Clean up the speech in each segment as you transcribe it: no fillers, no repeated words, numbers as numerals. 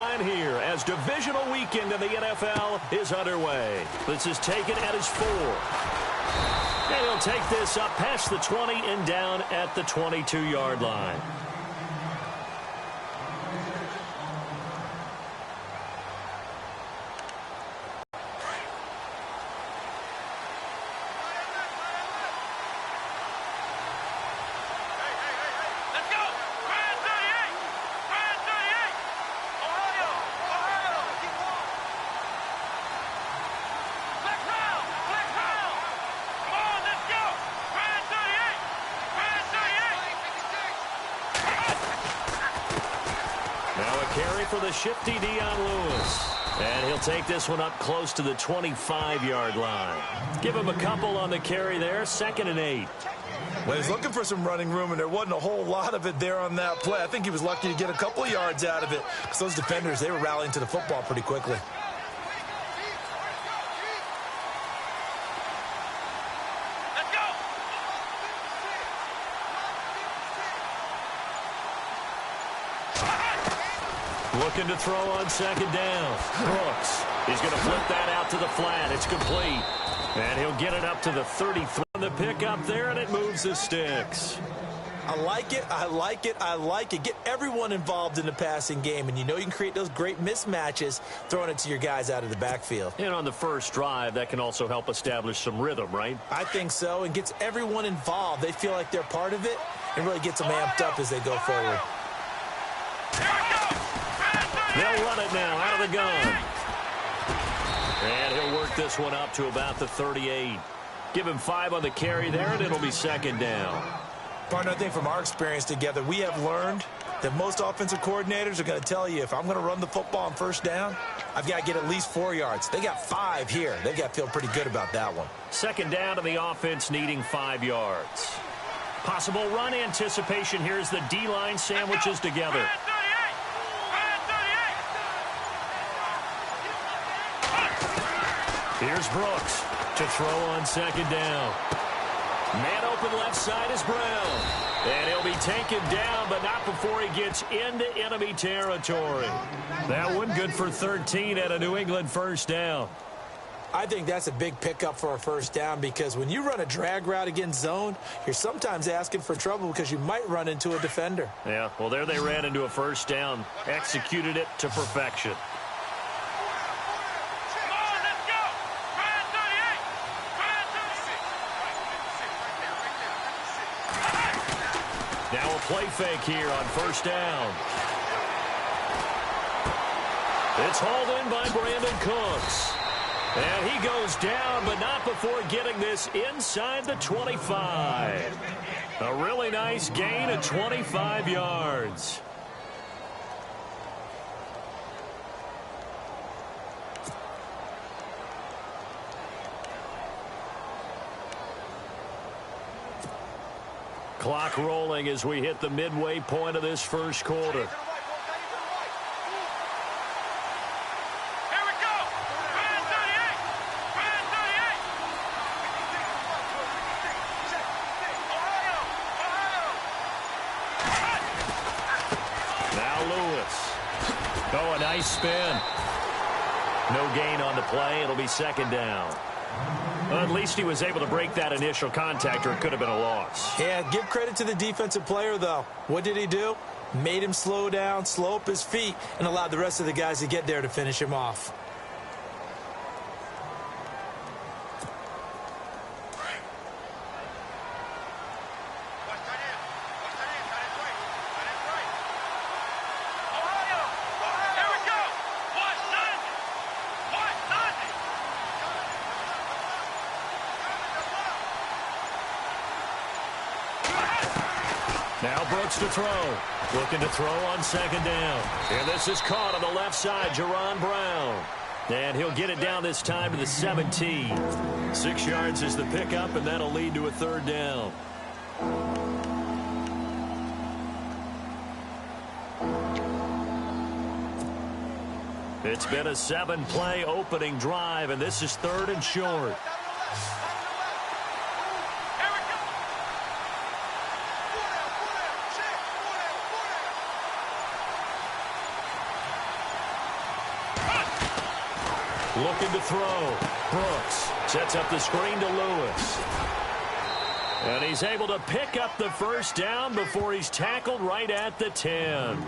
Here as divisional weekend in the NFL is underway. This is taken at his 4. And he'll take this up past the 20 and down at the 22-yard line. For the shifty Dion Lewis. And he'll take this one up close to the 25-yard line. Give him a couple on the carry there. 2nd and 8. Well, he's looking for some running room, and there wasn't a whole lot of it there on that play. I think he was lucky to get a couple of yards out of it because those defenders, they were rallying to the football pretty quickly. Looking to throw on 2nd down. Brooks. He's going to flip that out to the flat. It's complete. And he'll get it up to the 33 on the pickup there, and it moves the sticks. I like it. I like it. I like it. Get everyone involved in the passing game, and you know you can create those great mismatches throwing it to your guys out of the backfield. And on the first drive, that can also help establish some rhythm, right? I think so, and gets everyone involved. They feel like they're part of it, and really gets them amped up as they go forward. They'll run it now out of the gun. And he'll work this one up to about the 38. Give him 5 on the carry there, and it'll be 2nd down. Partner, I think from our experience together, we have learned that most offensive coordinators are going to tell you, if I'm going to run the football on 1st down, I've got to get at least 4 yards. They got 5 here. They've got to feel pretty good about that one. 2nd down to the offense needing 5 yards. Possible run anticipation here as the D-line sandwiches together. Here's Brooks to throw on 2nd down. Man open left side is Brown. And he'll be taken down, but not before he gets into enemy territory. That one good for 13 at a New England 1st down. I think that's a big pickup for a 1st down because when you run a drag route against zone, you're sometimes asking for trouble because you might run into a defender. Yeah, well, there they ran into a 1st down. Executed it to perfection. Now a play fake here on 1st down. It's hauled in by Brandon Cooks. And he goes down, but not before getting this inside the 25. A really nice gain of 25 yards. Clock rolling as we hit the midway point of this 1st quarter. Now Lewis. Oh, a nice spin. No gain on the play. It'll be 2nd down. Well, at least he was able to break that initial contact, or it could have been a loss. Yeah, give credit to the defensive player, though. What did he do? Made him slow down, slow up his feet, and allowed the rest of the guys to get there to finish him off. Now Brooks to throw. Looking to throw on 2nd down. And this is caught on the left side, Jerron Brown. And he'll get it down this time to the 17. 6 yards is the pickup, and that'll lead to a 3rd down. It's been a 7-play opening drive, and this is 3rd and short. Looking to throw. Brooks sets up the screen to Lewis. And he's able to pick up the first down before he's tackled right at the 10.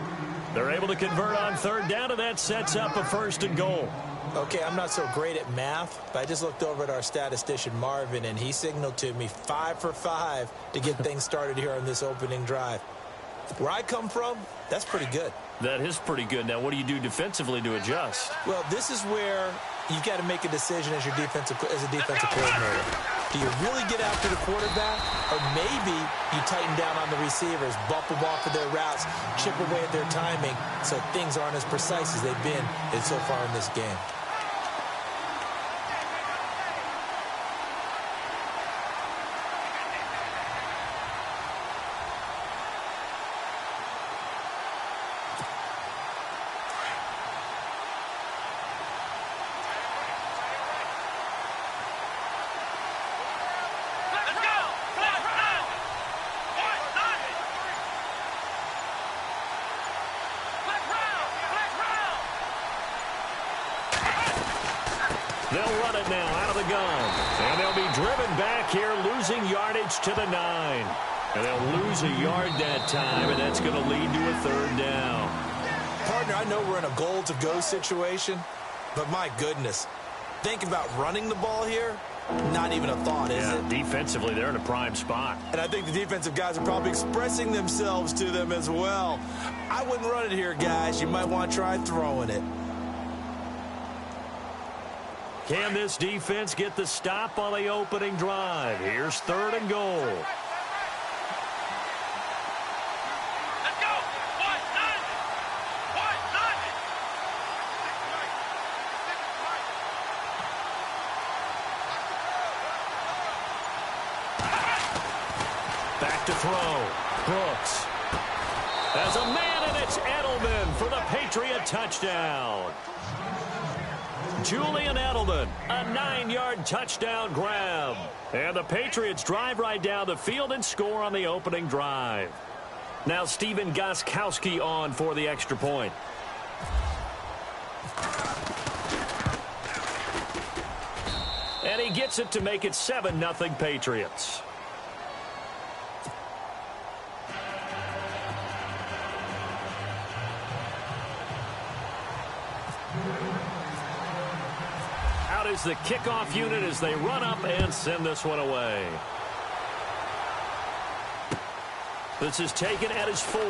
They're able to convert on third down, and that sets up a 1st and goal. Okay, I'm not so great at math, but I just looked over at our statistician, Marvin, and he signaled to me 5 for 5 to get things started here on this opening drive. Where I come from, that's pretty good. That is pretty good. Now, what do you do defensively to adjust? Well, this is where you've got to make a decision as a defensive coordinator. Do you really get after the quarterback, or maybe you tighten down on the receivers, bump them off of their routes, chip away at their timing so things aren't as precise as they've been so far in this game? They'll run it now out of the gun. And they'll be driven back here, losing yardage to the 9. And they'll lose a yard that time, and that's going to lead to a 3rd down. Partner, I know we're in a goal-to-go situation, but my goodness, think about running the ball here. Not even a thought, is it? Defensively, they're in a prime spot. And I think the defensive guys are probably expressing themselves to them as well. I wouldn't run it here, guys. You might want to try throwing it. Can this defense get the stop on the opening drive? Here's 3rd and goal. Let's go. Back to throw. Brooks. As a man, and it's Edelman for the Patriot touchdown. Julian Edelman, a 9-yard touchdown grab. And the Patriots drive right down the field and score on the opening drive. Now Stephen Gostkowski on for the extra point. And he gets it to make it 7-0 Patriots. Out is the kickoff unit as they run up and send this one away. This is taken at his 4.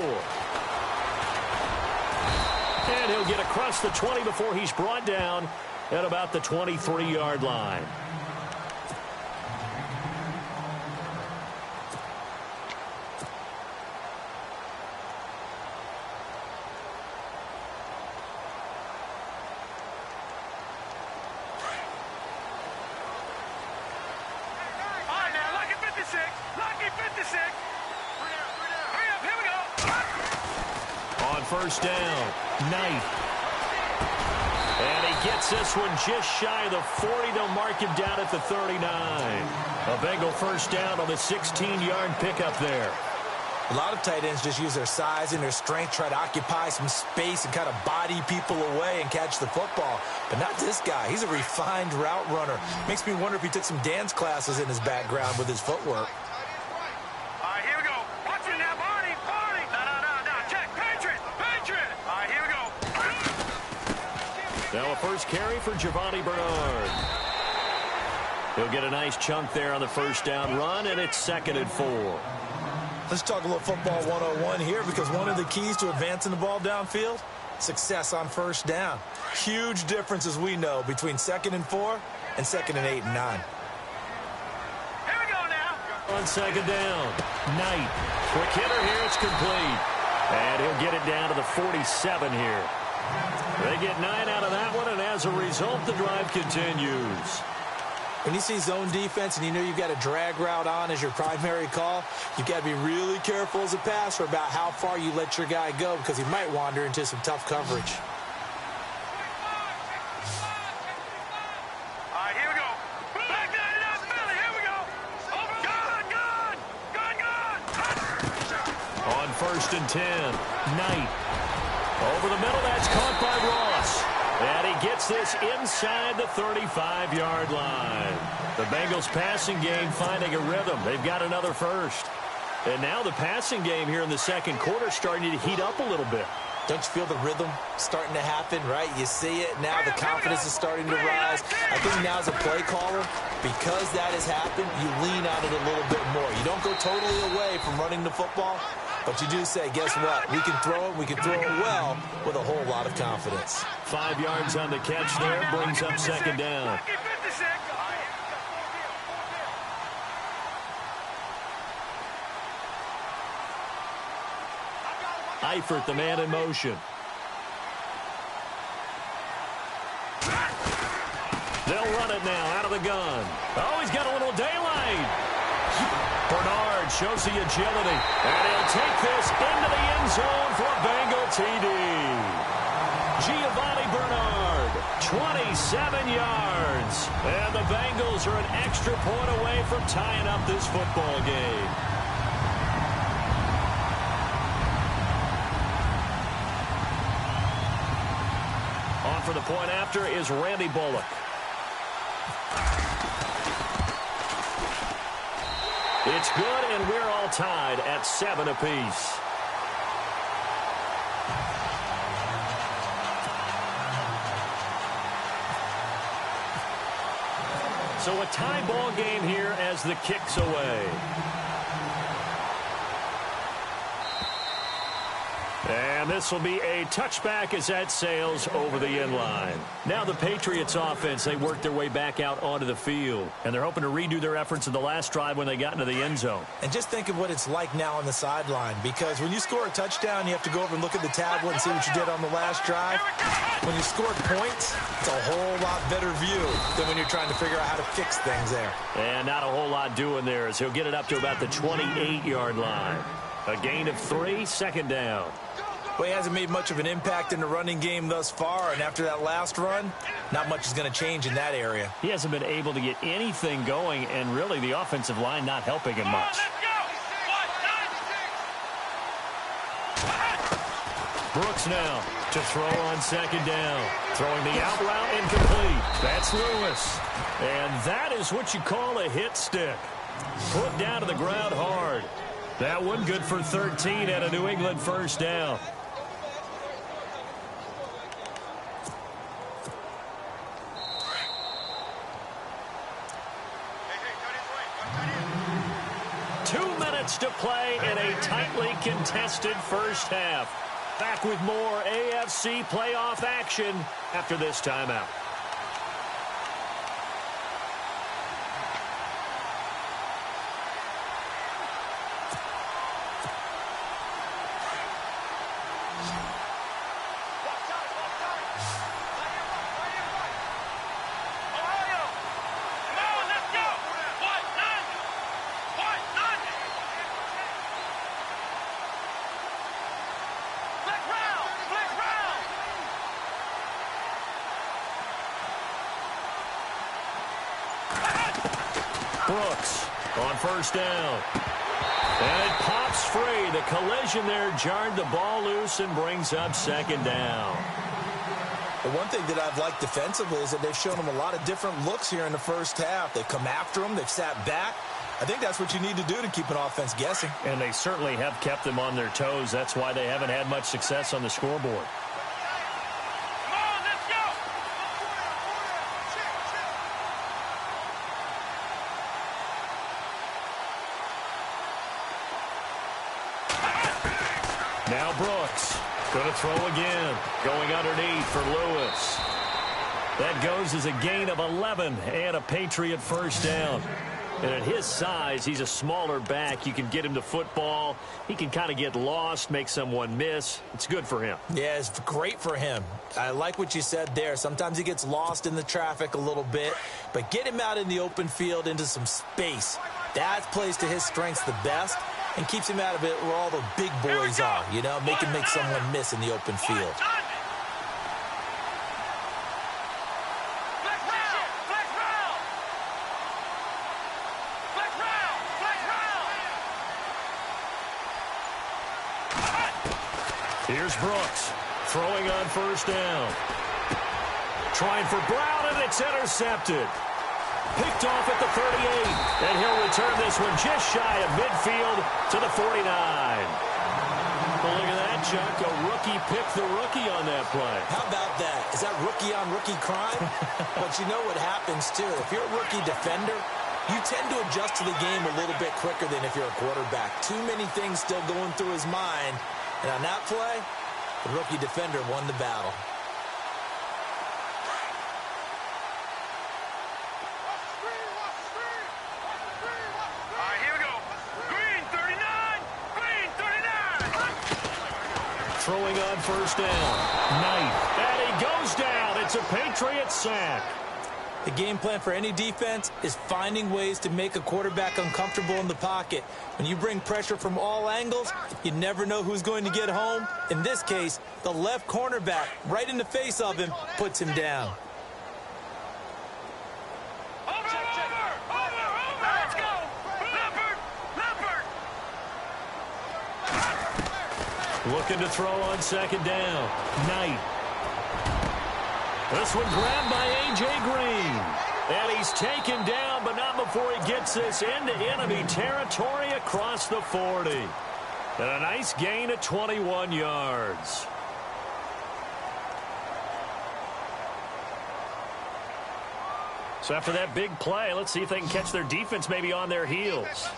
And he'll get across the 20 before he's brought down at about the 23-yard line. First down, Knight. And he gets this one just shy of the 40. They'll mark him down at the 39. A Bengal first down on the 16-yard pickup there. A lot of tight ends just use their size and their strength, try to occupy some space and kind of body people away and catch the football. But not this guy. He's a refined route runner. Makes me wonder if he took some dance classes in his background with his footwork. Now a first carry for Giovanni Bernard. He'll get a nice chunk there on the first down run, and it's 2nd and 4. Let's talk a little football 101 here, because one of the keys to advancing the ball downfield, success on first down. Huge difference, as we know, between 2nd and 4 and 2nd and 8 and 9. Here we go now. On 2nd down, Knight. Quick hitter here, it's complete. And he'll get it down to the 47 here. They get 9 out of that one, and as a result, the drive continues. When you see zone defense and you know you've got a drag route on as your primary call, you've got to be really careful as a passer about how far you let your guy go, because he might wander into some tough coverage. All right, here we go. Back down to that belly. Here we go. Over. Good. On 1st and 10, Knight. Over the middle, that's caught by Ross. And he gets this inside the 35-yard line. The Bengals passing game finding a rhythm. They've got another first. And now the passing game here in the second quarter starting to heat up a little bit. Don't you feel the rhythm starting to happen, right? You see it. Now the confidence is starting to rise. I think now as a play caller, because that has happened, you lean on it a little bit more. You don't go totally away from running the football, but you do say, guess what? We can throw it. We can throw it well with a whole lot of confidence. 5 yards on the catch there. Brings up second down. Eifert, the man in motion. They'll run it now out of the gun. Oh, he's got a little daylight. Bernard shows the agility, and he'll take this into the end zone for a Bengal TD. Giovanni Bernard, 27 yards. And the Bengals are an extra point away from tying up this football game. On for the point after is Randy Bullock. It's good, and we're all tied at 7 apiece. So a tie ball game here as the kick's away. And this will be a touchback as that sails over the end line. Now the Patriots offense, they work their way back out onto the field. And they're hoping to redo their efforts in the last drive when they got into the end zone. And just think of what it's like now on the sideline. Because when you score a touchdown, you have to go over and look at the tablet and see what you did on the last drive. When you scored points, it's a whole lot better view than when you're trying to figure out how to fix things there. And not a whole lot doing there as he'll get it up to about the 28-yard line. A gain of 3, second down. Well, he hasn't made much of an impact in the running game thus far, and after that last run, not much is going to change in that area. He hasn't been able to get anything going, and really the offensive line not helping him much. Brooks now to throw on second down. Throwing the out route incomplete. That's Lewis. And that is what you call a hit stick. Put down to the ground hard. That one good for 13 at a New England first down. To play in a tightly contested first half. Back with more AFC playoff action after this timeout. Brooks on first down. And it pops free. The collision there jarred the ball loose and brings up second down. The one thing that I've liked defensively is that they've shown them a lot of different looks here in the first half. They've come after them. They've sat back. I think that's what you need to do to keep an offense guessing. And they certainly have kept them on their toes. That's why they haven't had much success on the scoreboard. Now Brooks going to throw again. Going underneath for Lewis. That goes as a gain of 11 and a Patriot first down. And at his size, he's a smaller back. You can get him to football. He can kind of get lost, make someone miss. It's good for him. Yeah, it's great for him. I like what you said there. Sometimes he gets lost in the traffic a little bit. But get him out in the open field into some space. That plays to his strengths the best and keeps him out of it where all the big boys are. You know, make him make someone miss in the open field. Here's Brooks throwing on first down. trying for Brown, and it's intercepted. Picked off at the 38, and he'll return this one just shy of midfield to the 49. Well, look at that, Chuck. A rookie picked the rookie on that play. How about that? Is that rookie-on-rookie crime? But you know what happens, too. If you're a rookie defender, you tend to adjust to the game a little bit quicker than if you're a quarterback. Too many things still going through his mind. And on that play, the rookie defender won the battle. Throwing on first down. Knight. And he goes down. It's a Patriots sack. The game plan for any defense is finding ways to make a quarterback uncomfortable in the pocket. When you bring pressure from all angles, you never know who's going to get home. In this case, the left cornerback, right in the face of him, puts him down. Looking to throw on second down. Knight. This one grabbed by A.J. Green. And he's taken down, but not before he gets this into enemy territory across the 40. And a nice gain of 21 yards. So after that big play, let's see if they can catch their defense maybe on their heels.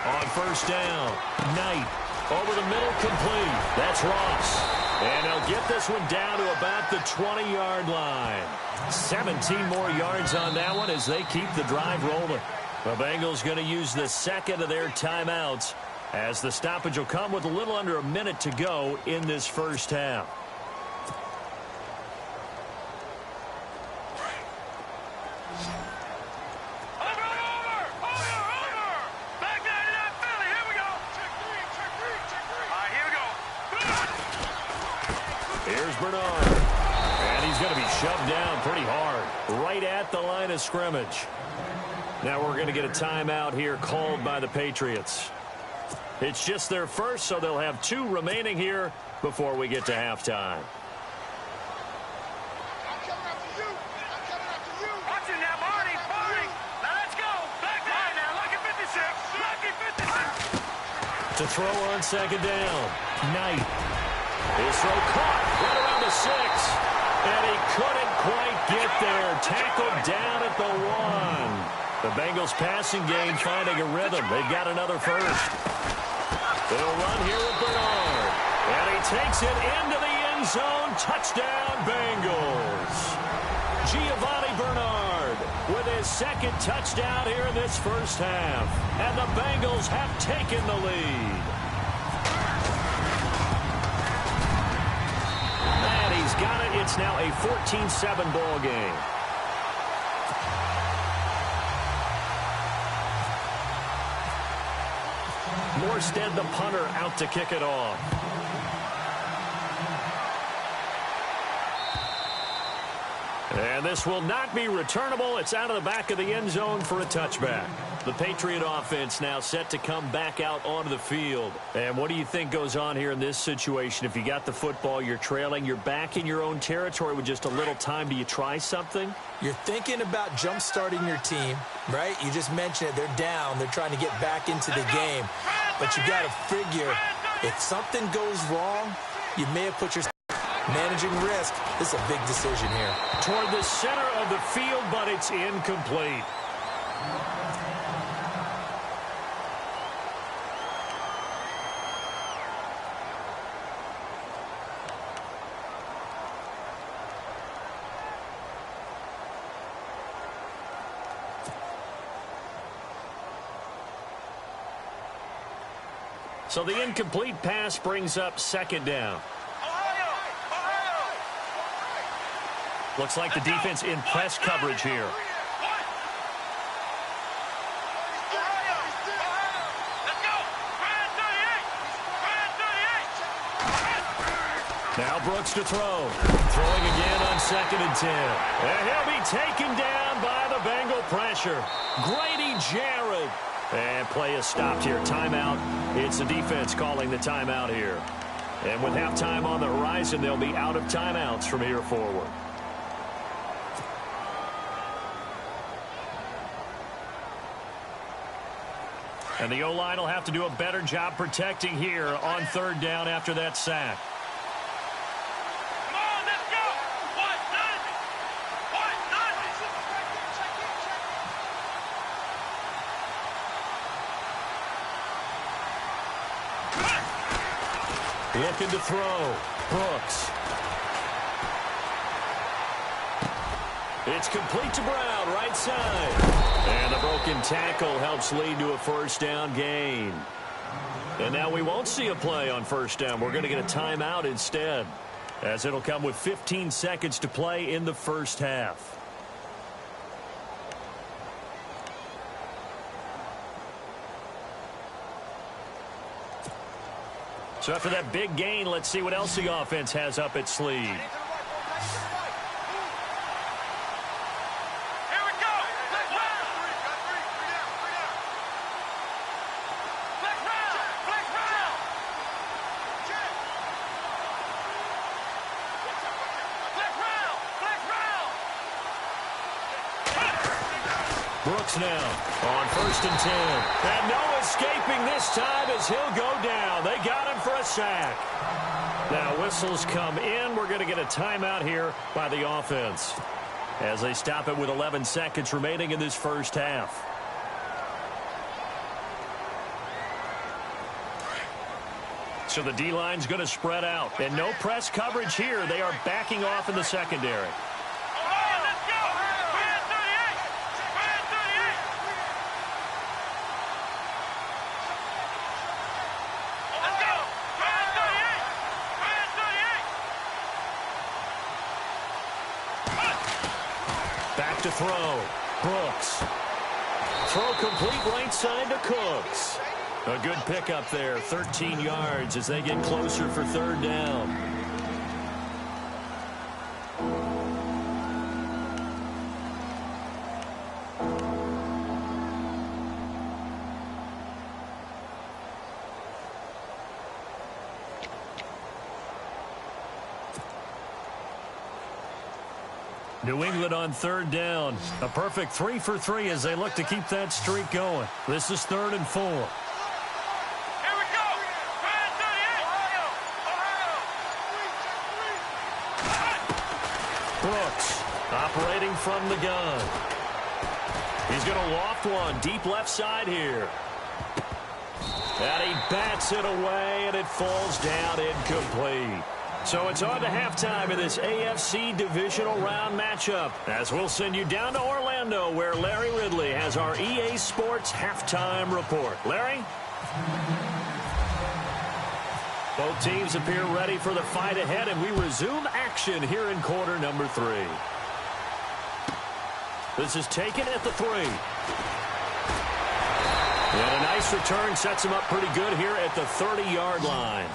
On first down, Knight over the middle, complete. That's Ross. And they'll get this one down to about the 20-yard line. 17 more yards on that one as they keep the drive rolling. The Bengals going to use the second of their timeouts as the stoppage will come with a little under a minute to go in this first half. Here's Bernard. And he's going to be shoved down pretty hard, right at the line of scrimmage. Now we're going to get a timeout here called by the Patriots. It's just their first, so they'll have 2 remaining here before we get to halftime. To throw on second down, Knight. His throw caught right around the 6. And he couldn't quite get there. Tackled down at the 1. The Bengals passing game finding a rhythm. They've got another first. They'll run here with Bernard. And he takes it into the end zone. Touchdown, Bengals. Giovanni Bernard with his second touchdown here in this first half. And the Bengals have taken the lead. And he's got it. It's now a 14-7 ball game. Morstead, the punter, out to kick it off. And this will not be returnable. It's out of the back of the end zone for a touchback. The Patriot offense now set to come back out onto the field. And what do you think goes on here in this situation? If you got the football, you're trailing, you're back in your own territory with just a little time. Do you try something? You're thinking about jump-starting your team, right? You just mentioned it. They're down. They're trying to get back into the game. But you got to figure, if something goes wrong, you may have put yourself managing risk. This is a big decision here. Toward the center of the field, but it's incomplete. So the incomplete pass brings up second down. Looks like the defense in press coverage here. Now Brooks to throw. Throwing again on 2nd and 10. And he'll be taken down by the Bengal pressure. Grady Jarrett And play is stopped here. Timeout. It's the defense calling the timeout here. And with halftime on the horizon, they'll be out of timeouts from here forward. And the O-line will have to do a better job protecting here on third down after that sack. Come on, let's go. What? Nothing. What? Nothing. Looking to throw. Brooks. It's complete to Brown, right side. And the broken tackle helps lead to a first down gain. And now we won't see a play on first down. We're going to get a timeout instead, as it'll come with 15 seconds to play in the first half. So after that big gain, let's see what else the offense has up its sleeve. Brooks now on 1st and 10. And no escaping this time as he'll go down. They got him for a sack. Now whistles come in. We're going to get a timeout here by the offense as they stop it with 11 seconds remaining in this first half. So the D-line's going to spread out. And no press coverage here. They are backing off in the secondary. Back to throw. Brooks. Throw complete right side to Cooks. A good pickup there. 13 yards as they get closer for third down. New England on third down. A perfect 3 for 3 as they look to keep that streak going. This is 3rd and 4. Here we go. Brooks operating from the gun. He's going to loft one deep left side here. And he bats it away, and it falls down incomplete. So it's on to halftime in this AFC divisional round matchup, as we'll send you down to Orlando, where Larry Ridley has our EA Sports halftime report. Larry? Both teams appear ready for the fight ahead, and we resume action here in quarter number 3. This is taken at the 3. And a nice return sets him up pretty good here at the 30-yard line.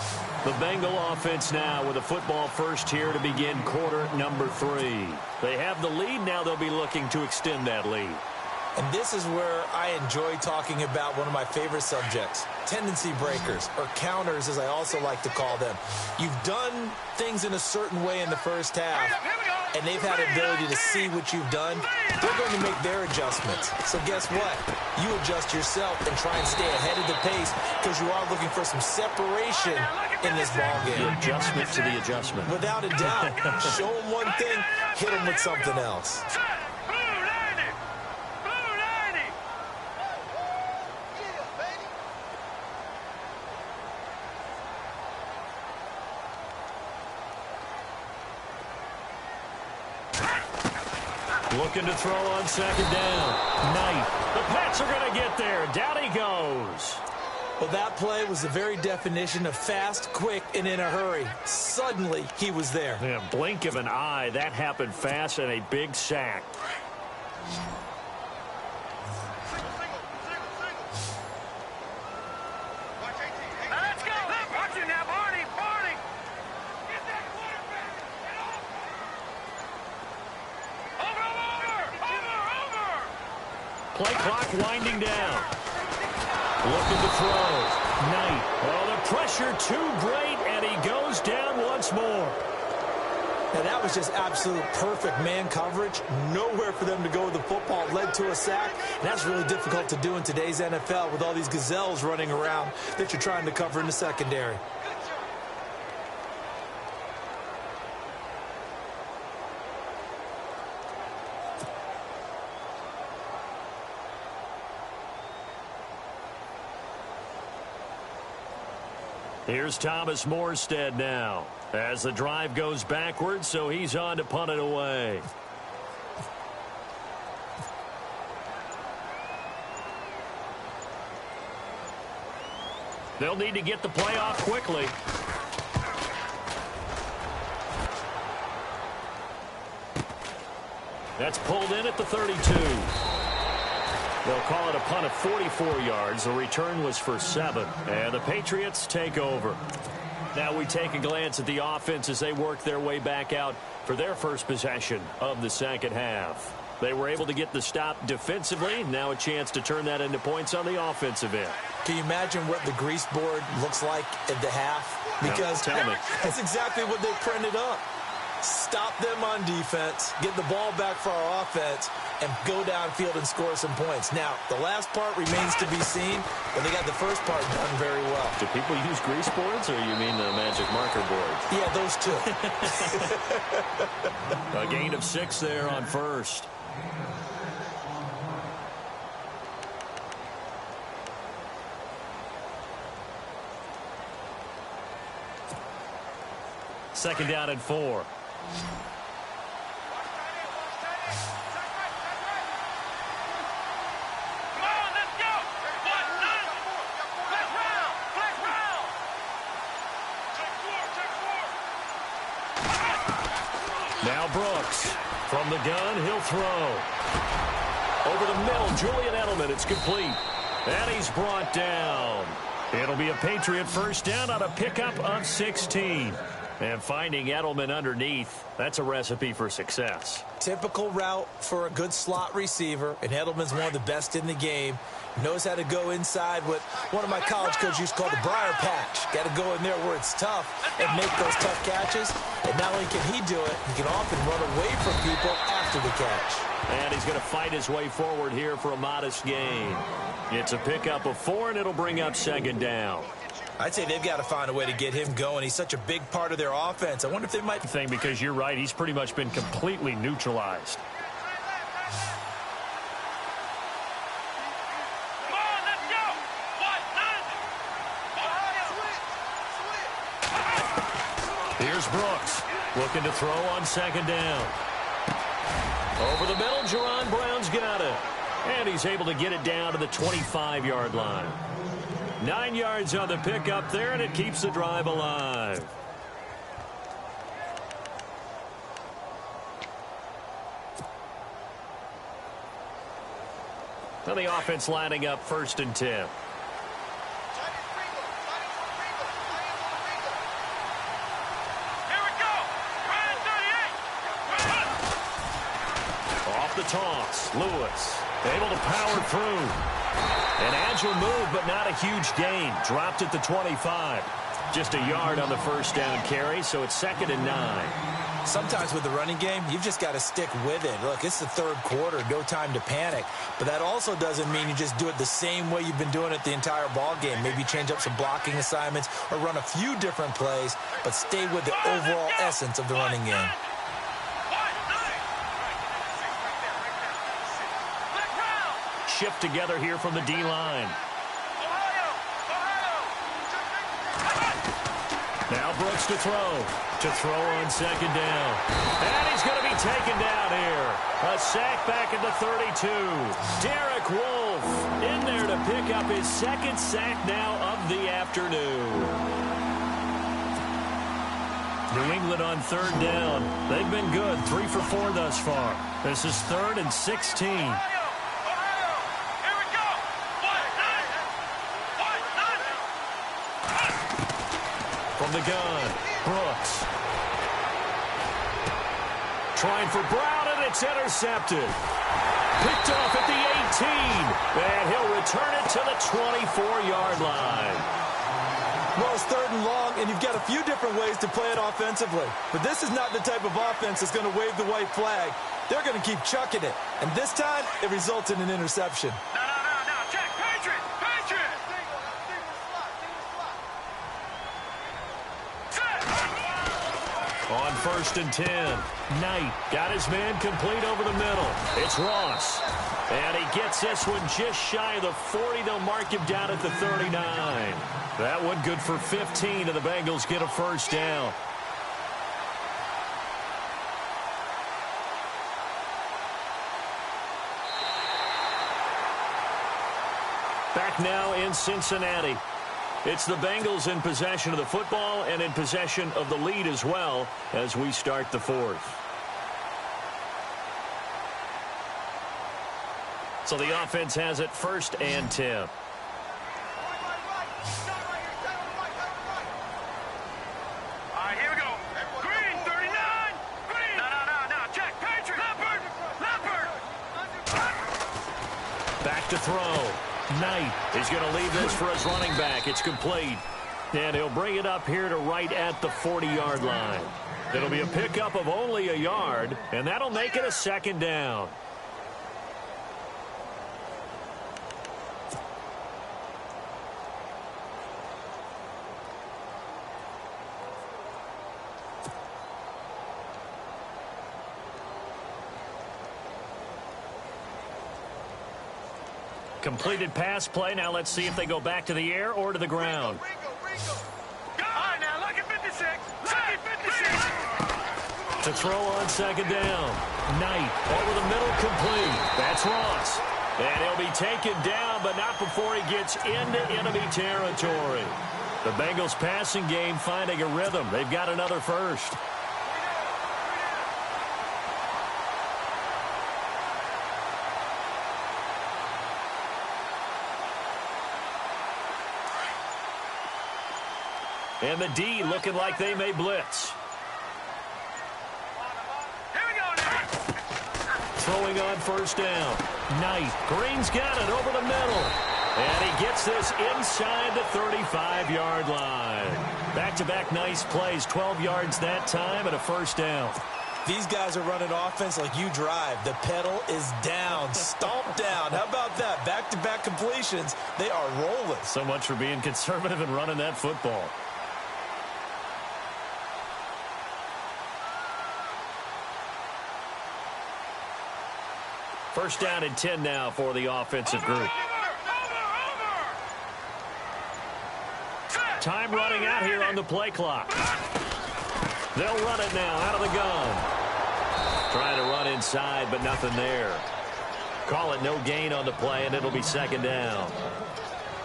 The Bengal offense now with a football first here to begin quarter number 3. They have the lead. Now they'll be looking to extend that lead. And this is where I enjoy talking about one of my favorite subjects, tendency breakers, or counters as I also like to call them. You've done things in a certain way in the first half, and they've had the ability to see what you've done. They're going to make their adjustments. So guess what? You adjust yourself and try and stay ahead of the pace because you are looking for some separation in this ballgame. The adjustment to the adjustment. Without a doubt. Show them one thing, hit them with something else. Looking to throw on second down. Knight. The Pats are going to get there. Down he goes. Well, that play was the very definition of fast, quick, and in a hurry. Suddenly, he was there. Yeah, blink of an eye. That happened fast and a big sack. Let's go. Watch it now, Barney. Barney. Get that quarterback. Get off. Over. Play clock winding down. Looking to throw. Knight. Oh, the pressure too great, and he goes down once more. Now, that was just absolute perfect man coverage. Nowhere for them to go with the football. Led to a sack. And that's really difficult to do in today's NFL with all these gazelles running around that you're trying to cover in the secondary. Here's Thomas Morstead now as the drive goes backwards, so he's on to punt it away. They'll need to get the play off quickly. That's pulled in at the 32. They'll call it a punt of 44 yards. The return was for 7. And the Patriots take over. Now we take a glance at the offense as they work their way back out for their first possession of the second half. They were able to get the stop defensively. Now a chance to turn that into points on the offensive end. Can you imagine what the grease board looks like at the half? Because no, tell me. That's exactly what they printed up. Stop them on defense, get the ball back for our offense, and go downfield and score some points. Now, the last part remains to be seen, but they got the first part done very well. Do people use grease boards, or you mean the magic marker boards? Yeah, those two. A gain of 6 there on first. Second down and 4. Now Brooks from the gun, he'll throw. Over the middle, Julian Edelman, it's complete. And he's brought down. It'll be a Patriot first down on a pickup of 16. And finding Edelman underneath, that's a recipe for success. Typical route for a good slot receiver, and Edelman's one of the best in the game. Knows how to go inside what one of my college coaches used to call the briar patch. Got to go in there where it's tough and make those tough catches. And not only can he do it, he can often run away from people after the catch. And he's going to fight his way forward here for a modest gain. It's a pickup of 4, and it'll bring up second down. I'd say they've got to find a way to get him going. He's such a big part of their offense. I wonder if they might... Thing, because you're right, he's pretty much been completely neutralized. Come on, let's go! Here's Brooks, looking to throw on second down. Over the middle, Jerron Brown's got it. And he's able to get it down to the 25-yard line. 9 yards on the pickup there, and it keeps the drive alive. Now the offense lining up 1st and 10. Off the toss, Lewis able to power through. An agile move, but not a huge gain. Dropped at the 25. Just a yard on the first down carry, so it's 2nd and 9. Sometimes with the running game, you've just got to stick with it. Look, it's the 3rd quarter, no time to panic. But that also doesn't mean you just do it the same way you've been doing it the entire ball game. Maybe change up some blocking assignments or run a few different plays, but stay with the overall essence of the running game. Shift together here from the D-line. Now Brooks to throw. To throw on second down. And he's going to be taken down here. A sack back at the 32. Derek Wolfe in there to pick up his 2nd sack now of the afternoon. New England on 3rd down. They've been good. 3 for 4 thus far. This is 3rd and 16. From the gun, Brooks. Trying for Brown, and it's intercepted. Picked off at the 18. And he'll return it to the 24-yard line. Well, it's 3rd and long, and you've got a few different ways to play it offensively. But this is not the type of offense that's going to wave the white flag. They're going to keep chucking it. And this time, it results in an interception. No. Check. Patriot. On 1st and 10, Knight got his man complete over the middle. It's Ross. And he gets this one just shy of the 40. They'll mark him down at the 39. That one good for 15, and the Bengals get a first down. Back now in Cincinnati. It's the Bengals in possession of the football and in possession of the lead as well as we start the 4th. So the offense has it 1st and 10. All right, here we go. Green, 39. Green. No. Check. Patriot. Leopard. Back to throw. Knight is going to leave this for his running back. It's complete. And he'll bring it up here to right at the 40-yard line. It'll be a pickup of only a yard, and that'll make it a 2nd down. Completed pass play. Now let's see if they go back to the air or to the ground. Ringo. All right, now look at 56. To throw on 2nd down. Knight over the middle, complete. That's Ross. And he'll be taken down, but not before he gets into enemy territory. The Bengals passing game finding a rhythm. They've got another first. And the D looking like they may blitz. Here we go now. Throwing on 1st down. Knight. Green's got it over the middle. And he gets this inside the 35-yard line. Back-to-back nice plays. 12 yards that time and a 1st down. These guys are running offense like you drive. The pedal is down, stomped down. How about that? Back-to-back completions. They are rolling. So much for being conservative and running that football. First down and 10 now for the offensive group. Time running out here on the play clock. They'll run it now out of the gun. Trying to run inside, but nothing there. Call it no gain on the play, and it'll be 2nd down.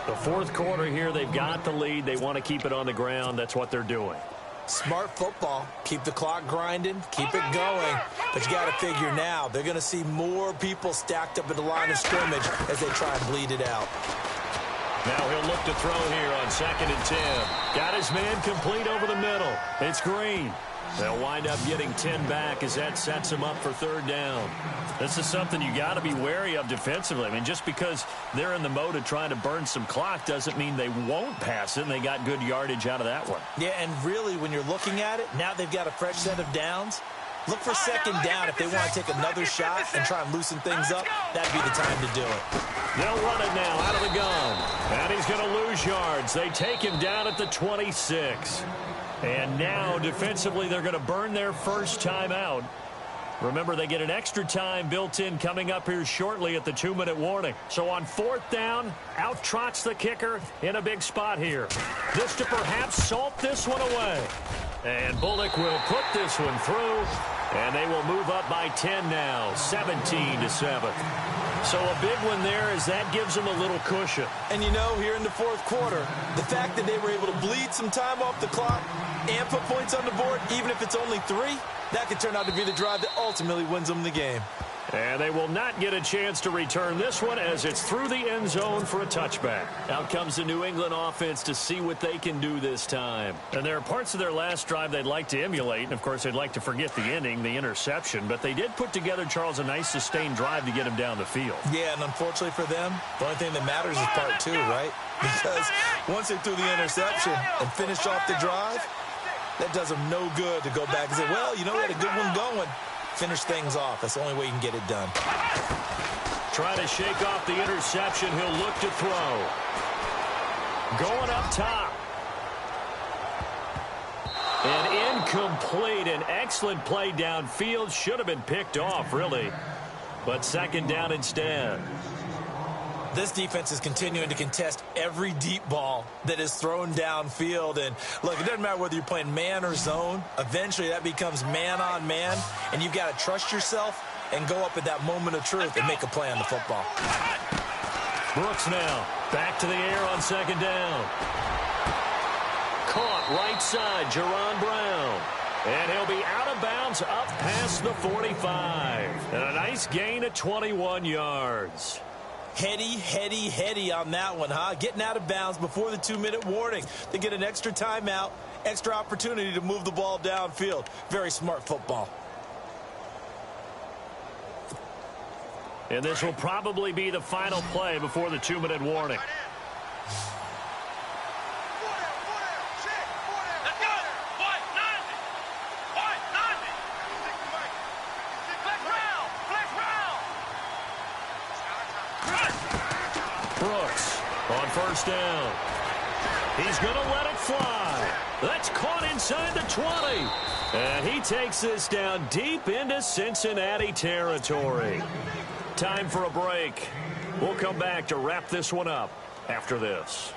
The 4th quarter here, they've got the lead. They want to keep it on the ground. That's what they're doing. Smart football. Keep the clock grinding. Keep it going. But you got to figure now, they're going to see more people stacked up at the line of scrimmage as they try and bleed it out. Now he'll look to throw here on 2nd and 10. Got his man complete over the middle. It's Green. They'll wind up getting 10 back as that sets him up for 3rd down. This is something you got to be wary of defensively. I mean, just because they're in the mode of trying to burn some clock doesn't mean they won't pass it, and they got good yardage out of that one. Yeah, and really, when you're looking at it, now they've got a fresh set of downs. Look for 2nd down if they want to take another shot and try and loosen things up. That'd be the time to do it. They'll run it now out of the gun. And he's going to lose yards. They take him down at the 26. And now, defensively, they're going to burn their first time out. Remember, they get an extra time built in coming up here shortly at the 2-minute warning. So on 4th down, out trots the kicker in a big spot here. This to perhaps salt this one away. And Bullock will put this one through, and they will move up by 10 now, 17-7. So a big one there as that gives them a little cushion. And you know, here in the 4th quarter, the fact that they were able to bleed some time off the clock and put points on the board, even if it's only 3, that could turn out to be the drive that ultimately wins them the game. And they will not get a chance to return this one as it's through the end zone for a touchback. Out comes the New England offense to see what they can do this time. And there are parts of their last drive they'd like to emulate. And, of course, they'd like to forget the ending, the interception. But they did put together, Charles, a nice sustained drive to get him down the field. Yeah, and unfortunately for them, the only thing that matters is part two, right? Because once they threw the interception and finished off the drive, that does them no good to go back and say, well, you know, we had a good one going. Finish things off. That's the only way you can get it done. Trying to shake off the interception. He'll look to throw. Going up top. An incomplete, an excellent play downfield. Should have been picked off, really. But second down instead. This defense is continuing to contest every deep ball that is thrown downfield. And, look, it doesn't matter whether you're playing man or zone. Eventually, that becomes man on man. And you've got to trust yourself and go up at that moment of truth and make a play on the football. Brooks now back to the air on second down. Caught right side, Jerron Brown. And he'll be out of bounds up past the 45. And a nice gain of 21 yards. Heady on that one, huh? Getting out of bounds before the 2-minute warning. They get an extra timeout, extra opportunity to move the ball downfield. Very smart football. And this will probably be the final play before the 2-minute warning. Brooks on first down. He's going to let it fly. That's caught inside the 20. And he takes this down deep into Cincinnati territory. Time for a break. We'll come back to wrap this one up after this.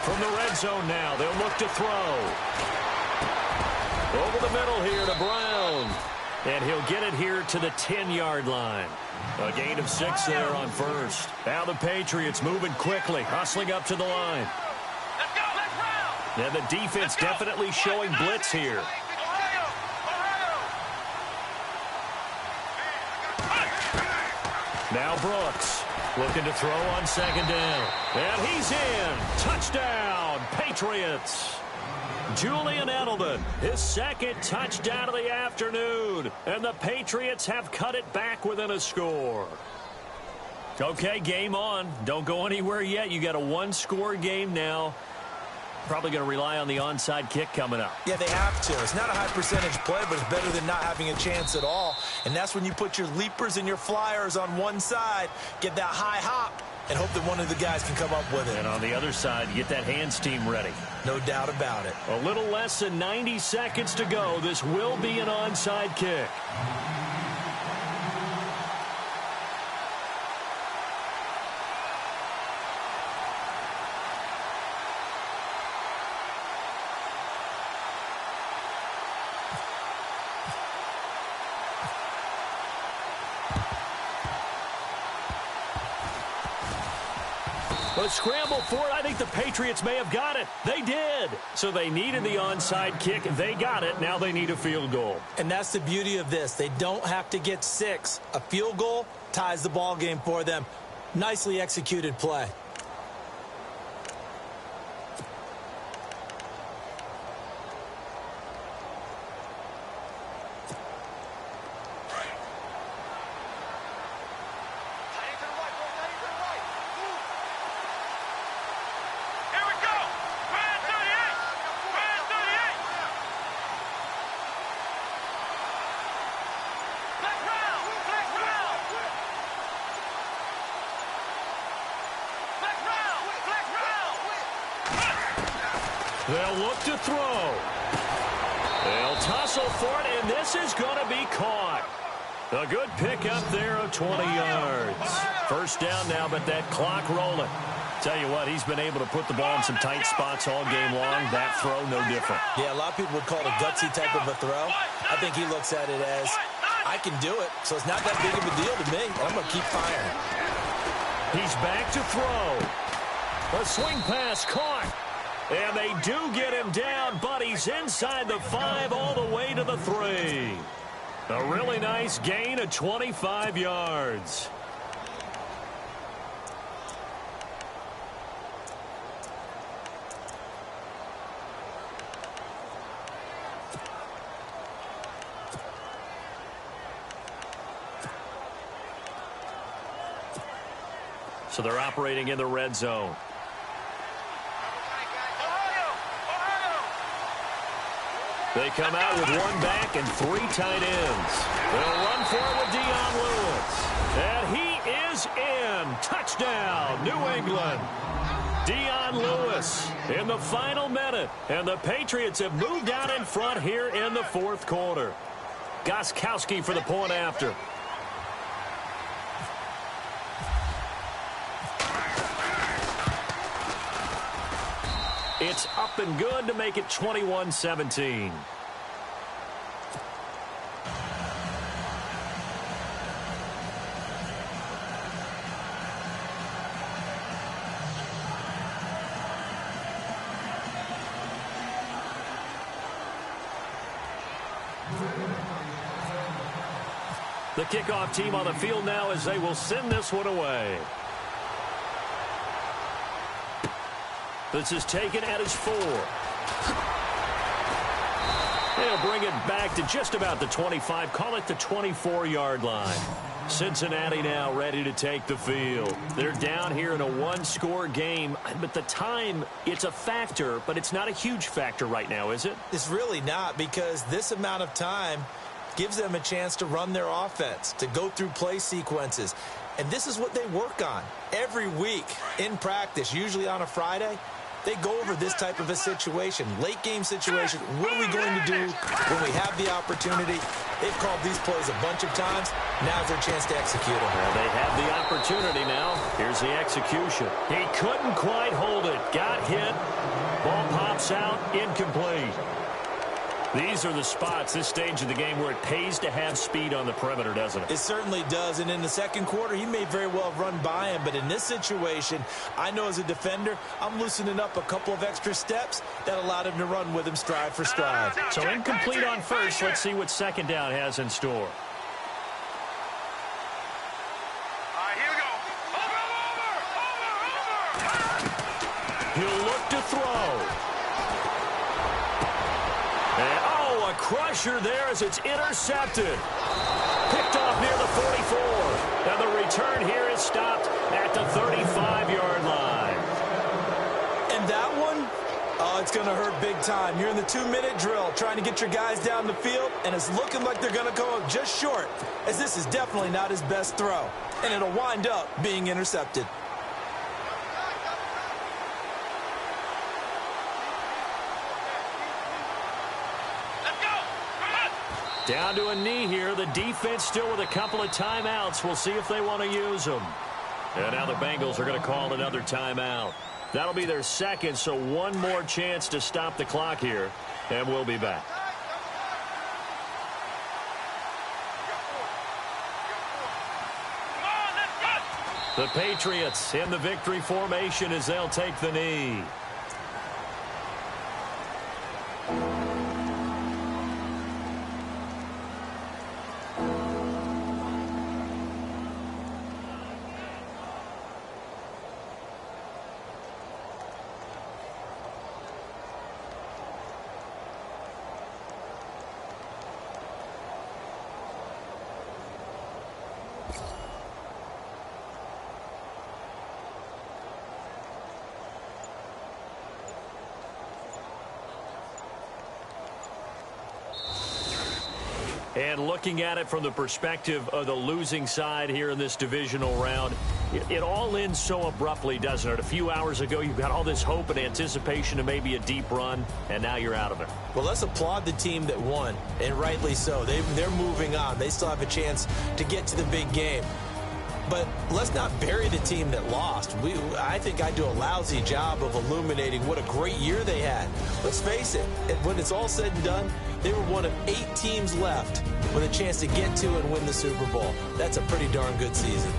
From the red zone now, they'll look to throw. Over the middle here to Brown. And he'll get it here to the 10-yard line. A gain of 6 there on first. Now the Patriots moving quickly, hustling up to the line. And the defense definitely showing blitz here. Now Brooks looking to throw on second down. And he's in. Touchdown, Patriots. Julian Edelman, his second touchdown of the afternoon. And the Patriots have cut it back within a score. Okay, game on. Don't go anywhere yet. You got a one-score game now. Probably going to rely on the onside kick coming up. Yeah, they have to. It's not a high percentage play, but it's better than not having a chance at all. And that's when you put your leapers and your flyers on one side, get that high hop, and hope that one of the guys can come up with it. And on the other side, get that hands team ready. No doubt about it. A little less than 90 seconds to go. This will be an onside kick. But scramble for it. I think the Patriots may have got it. They did. So they needed the onside kick. They got it. Now they need a field goal. And that's the beauty of this. They don't have to get 6. A field goal ties the ball game for them. Nicely executed play. They'll look to throw. They'll tussle for it, and this is going to be caught. A good pickup there of 20 yards. First down now, but that clock rolling. Tell you what, he's been able to put the ball in some tight spots all game long. That throw, no different. Yeah, a lot of people would call it a gutsy type of a throw. I think he looks at it as, I can do it, so it's not that big of a deal to me. I'm going to keep firing. He's back to throw. A swing pass caught. And they do get him down, but he's inside the 5 all the way to the 3. A really nice gain of 25 yards. So they're operating in the red zone. They come out with 1 back and 3 tight ends. They'll run for it with Dion Lewis. And he is in. Touchdown, New England. Dion Lewis in the final minute. And the Patriots have moved out in front here in the 4th quarter. Gostkowski for the point after. It's up and good to make it 21-17. The kickoff team on the field now as they will send this one away. This is taken at his 4. They'll bring it back to just about the 25. Call it the 24-yard line. Cincinnati now ready to take the field. They're down here in a 1-score game. But the time, it's a factor, but it's not a huge factor right now, is it? It's really not, because this amount of time gives them a chance to run their offense, to go through play sequences. And this is what they work on every week in practice, usually on a Friday. They go over this type of a situation, late game situation. What are we going to do when we have the opportunity? They've called these plays a bunch of times. Now's their chance to execute them. Well, they have the opportunity now. Here's the execution. He couldn't quite hold it. Got hit. Ball pops out. Incomplete. These are the spots, this stage of the game, where it pays to have speed on the perimeter, doesn't it? It certainly does. And in the second quarter, he may very well have run by him. But in this situation, I know as a defender, I'm loosening up a couple of extra steps that allowed him to run with him stride for stride. So incomplete on first. Let's see what second down has in store. All right, here we go. Over. He'll look to throw. And, oh, a crusher there as it's intercepted. Picked off near the 44. And the return here is stopped at the 35-yard line. And that one, oh, it's going to hurt big time. You're in the 2-minute drill trying to get your guys down the field, and it's looking like they're going to go up just short, as this is definitely not his best throw. And it'll wind up being intercepted. Down to a knee here. The defense still with a couple of timeouts. We'll see if they want to use them. And now the Bengals are going to call another timeout. That'll be their second, so one more chance to stop the clock here. And we'll be back. The Patriots in the victory formation as they'll take the knee. And looking at it from the perspective of the losing side here in this divisional round, it all ends so abruptly, doesn't it? A few hours ago, you've got all this hope and anticipation of maybe a deep run, and now you're out of it. Well, let's applaud the team that won, and rightly so. They're moving on. They still have a chance to get to the big game. But let's not bury the team that lost. I think I do a lousy job of illuminating what a great year they had. Let's face it, when it's all said and done, they were one of 8 teams left with a chance to get to and win the Super Bowl. That's a pretty darn good season.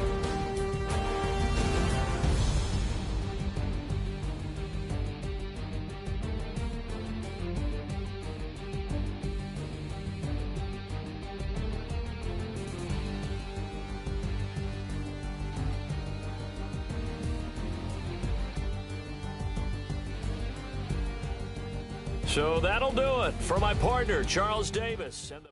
So that'll do it for my partner, Charles Davis. And